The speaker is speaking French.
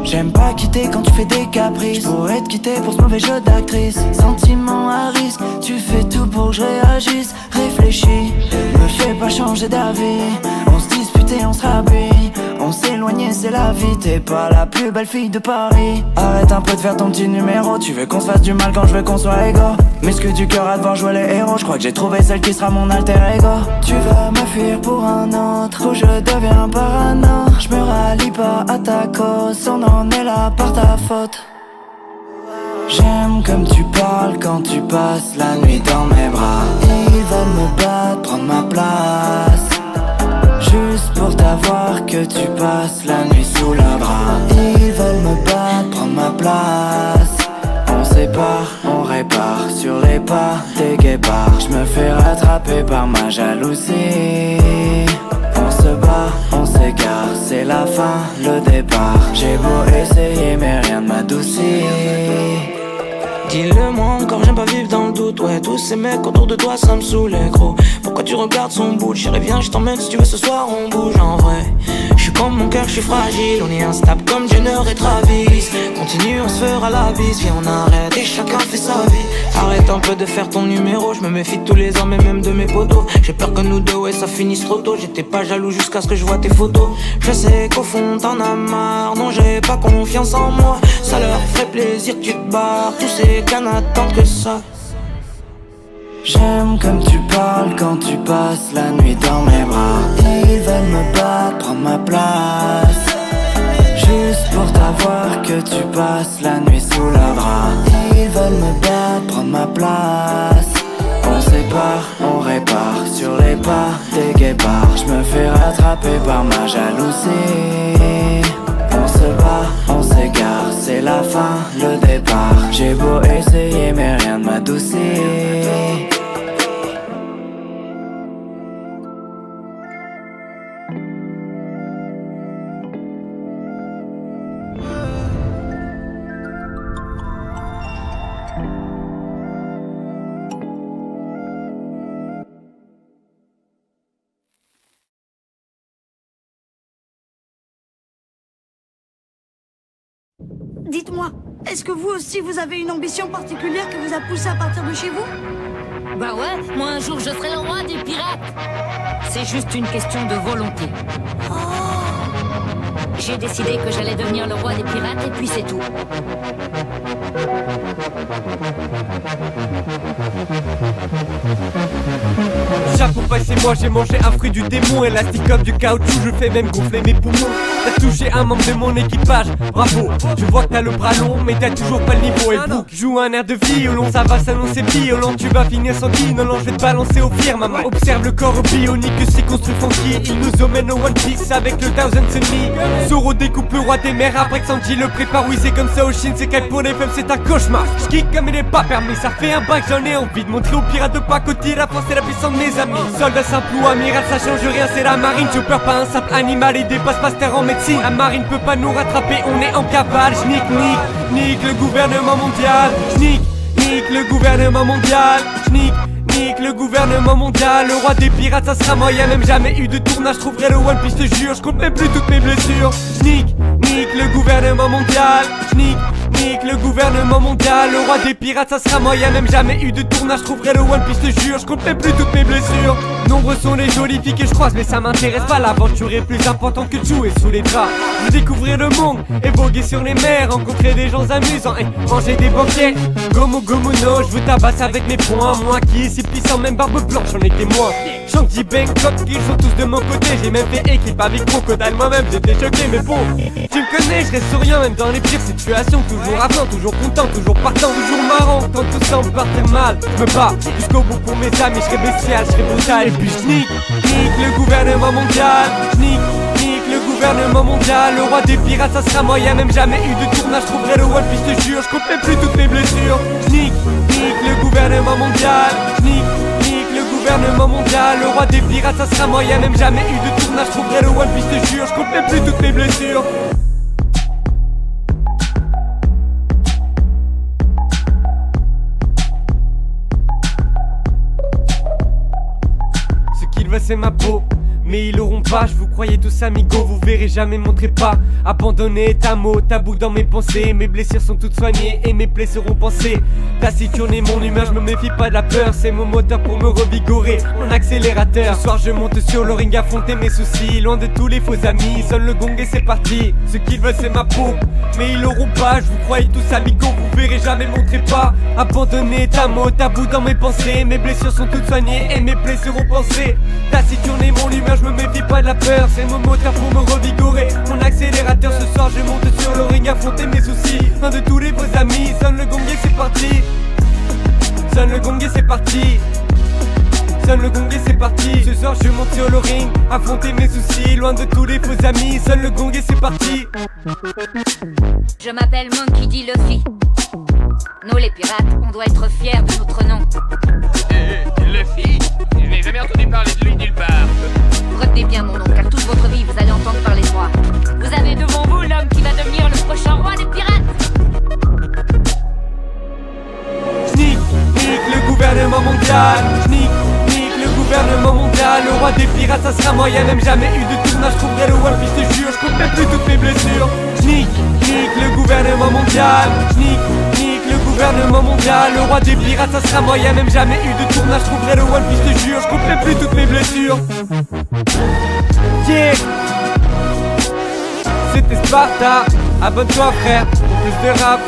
J'aime pas quitter quand tu fais des caprices. J'pourrais te quitter pour ce mauvais jeu d'actrice. Sentiment à risque, tu fais tout pour que je réagisse. Réfléchis, me fais pas changer d'avis. On se dispute et on se rabille. On s'éloignait, c'est la vie. T'es pas la plus belle fille de Paris. Arrête un peu de faire ton petit numéro. Tu veux qu'on se fasse du mal quand je veux qu'on soit égaux. Mais ce que du cœur à devoir jouer les héros. Je crois que j'ai trouvé celle qui sera mon alter ego. Tu vas me fuir pour un autre, ou je deviens parano. Je me rallie pas à ta cause, on en est là par ta faute. J'aime comme tu parles quand tu passes la nuit dans mes bras. Ils veulent me battre, prendre ma place. Juste pour t'avoir que tu passes la nuit sous le bras. Ils veulent me battre, prendre ma place. On sépare, on répare sur les pas des guépards. Je me fais rattraper par ma jalousie. On se bat, on s'égare, c'est la fin, le départ. J'ai beau essayer mais rien ne m'adoucit. Dis-le-moi encore, j'aime pas vivre dans le doute. Ouais, tous ces mecs autour de toi, ça me saoule, gros. Pourquoi tu regardes son bout? Chérie, viens, je t'emmène si tu veux, ce soir on bouge en vrai. Je suis comme mon cœur, je suis fragile. On est instable comme Jenner et Travis. Continue, on se fera la bise. Viens, on arrête et chacun fait sa vie. Arrête un peu de faire ton numéro. Je me méfie de tous les hommes et même de mes potos. J'ai peur que nous deux, ouais, ça finisse trop tôt. J'étais pas jaloux jusqu'à ce que je vois tes photos. Je sais qu'au fond t'en as marre. Non, j'ai pas confiance en moi. Ça leur ferait plaisir que tu te barres. Tous ces qu'à n'attendre que ça. J'aime comme tu parles quand tu passes la nuit dans mes bras. Ils veulent me battre, prendre ma place. Juste pour t'avoir que tu passes la nuit sous le bras. Ils veulent me battre, prendre ma place. On sépare, on répare sur les pas des guépards. Je me fais rattraper par ma jalousie. On se bat, on s'égare, c'est la fin, le départ. J'ai beau essayer mais rien ne m'adoucit. Dites-moi, est-ce que vous aussi vous avez une ambition particulière qui vous a poussé à partir de chez vous? Bah ouais, moi un jour je serai le roi des pirates. C'est juste une question de volonté. J'ai décidé que j'allais devenir le roi des pirates et puis c'est tout. Chapeau passé, moi j'ai mangé un fruit du démon. Élastique comme du caoutchouc, je fais même gonfler mes poumons. T'as touché un membre de mon équipage, bravo. Je vois que t'as le bras long mais t'as toujours pas le niveau. Et Book joue un air de violon, ça va s'annoncer violent. Tu vas finir sans non, je vais te balancer au pire, maman. Observe le corps bionique, c'est construit funky. Il nous emmène au One Piece avec le Thousand Sunny. Zoro découpe le roi des mers après que Sanji le prépare. Oui, c'est comme ça au Chine, c'est qu'elle pour les femmes, c'est un cauchemar. J'kick comme il est pas permis, ça fait un bain que j'en ai envie de montrer aux pirates de pas côté la France et la puissance de mes amis. Soldat simple ou amiral, ça change rien, c'est la marine. Je perds pas un simple animal et dépasse pas terre en médecine. La marine peut pas nous rattraper, on est en cavale. J'nique, nique le gouvernement mondial. J'nique le gouvernement mondial. J'nique le gouvernement mondial. Le roi des pirates, ça sera moi. Y'a même jamais eu de tournage, je trouverai le One Piece, te jure. Je compte même plus toutes mes blessures. J'nique le gouvernement mondial. J'nique le gouvernement mondial. Le roi des pirates, ça sera moi. Y'a même jamais eu de tournage, je trouverai le One Piece, te jure. Je compte même plus toutes mes blessures. Nombreux sont les jolies filles que je croise, mais ça m'intéresse pas. L'aventure est plus importante que de jouer sous les draps. Je découvrir le monde et voguer sur les mers, rencontrer des gens amusants et manger des banquets. Gomu no, je vous tabasse avec mes poings. Moi qui est si puissant, même barbe blanche, j'en ai témoin. Shanky Bangkok, ils sont tous de mon côté. J'ai même fait équipe avec Crocodile, moi-même j'étais choqué. Mais bon, tu me connais, je reste souriant même dans les pires situations. Toujours avenant, toujours content, toujours partant, toujours marrant. Quand tout semble partir mal, je me bats jusqu'au bout pour mes amis. Je serai bestial, je serai brutal. Et puis je nique le gouvernement mondial. Je nique le gouvernement mondial. Le roi des pirates, ça sera moi. Y'a même jamais eu de tournage, je trouverai le One Piece, te jure. Je compte même plus toutes mes blessures. Je nique le gouvernement mondial. Je nique le gouvernement mondial. Le roi des pirates, ça sera moi. Y'a même jamais eu de tournage, je trouverai le One Piece, te jure. Je compte même plus toutes mes blessures. veulent c'est ma peau, mais ils l'auront pas, je vous croyais tous amigos, vous verrez jamais mon trépas. Abandonné est un mot tabou dans mes pensées. Mes blessures sont toutes soignées et mes plaies seront pansées. Taciturne est mon humeur, je me méfie pas de la peur. C'est mon moteur pour me revigorer, mon accélérateur. Ce soir je monte sur le ring, affronter mes soucis. Loin de tous les faux amis, sonne le gong et c'est parti. Ce qu'ils veulent c'est ma peau, mais ils l'auront pas, je vous croyais tous amigos, vous verrez jamais mon trépas. Abandonné est un mot tabou dans mes pensées. Mes blessures sont toutes soignées et mes plaies seront pansées. Taciturne est mon humeur, je me méfie pas de la peur. C'est mon moteur pour me revigorer, mon accélérateur. Ce soir je monte sur le ring, affronter mes soucis. Loin de tous les faux amis, sonne le gong et c'est parti. Sonne le gong et c'est parti. Sonne le gong et c'est parti. Ce soir je monte sur le ring, affronter mes soucis. Loin de tous les faux amis, sonne le gong et c'est parti. Je m'appelle Monkey D. Luffy. Nous les pirates, on doit être fiers de notre nom. Luffy? Je n'ai jamais entendu parler de lui nulle part. Retenez bien mon nom, car toute votre vie vous allez entendre parler de moi. Vous avez devant vous l'homme qui va devenir le prochain roi des pirates. Nique le gouvernement mondial. Nique le gouvernement mondial. Le roi des pirates, ça sera moi. Y'a même jamais eu de tournage. Je trouverai le One Piece, je te jure. Je compte même plus toutes mes blessures. Nique le gouvernement mondial. Nique le gouvernement mondial. Le roi des pirates, ça sera moi. Y'a même jamais eu de tournage. Je trouverai le One Piece, je te jure. Je compte même plus toutes mes blessures. Yeah. C'était Sparta. Abonne-toi frère pour plus de rap.